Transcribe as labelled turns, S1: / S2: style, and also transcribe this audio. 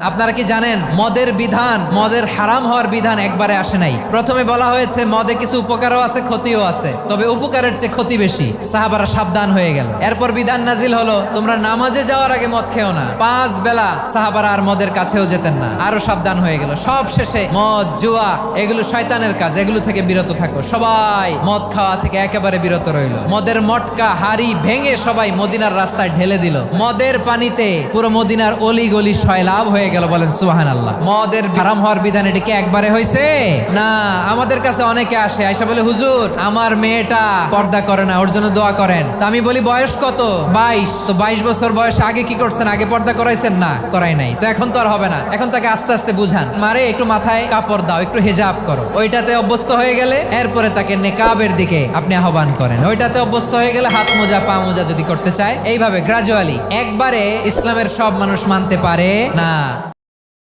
S1: আপনারা কি জানেন মদের বিধান, মদের হারাম হওয়ার বিধান একবারে আসে নাই। প্রথমে বলা হয়েছে মদে কিছু উপকারও আছে ক্ষতিও আছে, তবে উপকারের চেয়ে ক্ষতি বেশি। সাহাবারা সাবধান হয়ে গেল। এরপর বিধান নাজিল হলো তোমরা নামাজে যাওয়ার আগে মদ খেও না। 5 বেলা সাহাবারা আর মদের কাছেও যেতেন না, আরো সাবধান হয়ে গেল। সব শেষে মদ জুয়া এগুলো শয়তানের কাজ, এগুলো থেকে বিরত থাকো। সবাই মদ খাওয়া থেকে একেবারে বিরত রইল। মদের মটকা হাড়ি ভেঙে সবাই মদিনার রাস্তায় ঢেলে দিল। মদের পানিতে পুরো মদিনার অলি গলি সয়লাভ হয়ে গেল। বলেন সুবহানাল্লাহ। মদের হারাম হওয়ার বিধান এটা কি একবারে হয়েছে? না। আমাদের কাছে অনেকে আসে, আয়সা বলে হুজুর আমার মেয়েটা পর্দা করে না, ওর জন্য দোয়া করেন। তা আমি বলি বয়স কত? 22। তো 22 বছর বয়সে আগে কি করছেন? আগে পর্দা করাইছেন? না, করাই নাই। তো এখন তো আর হবে না। এখন তাকে আস্তে আস্তে বুঝান, মারে একটু মাথায় কাপড় দাও, একটু হিজাব করো। ওইটাতে অভ্যস্ত হয়ে গেলে এরপরে তাকে নেকাবের দিকে আপনি আহ্বান করেন। ওইটাতে অভ্যস্ত হয়ে গেলে হাত মোজা পা মোজা যদি করতে চায়, এইভাবে গ্রাজুয়ালি। একবারে ইসলামের সব মানুষ মানতে পারে না।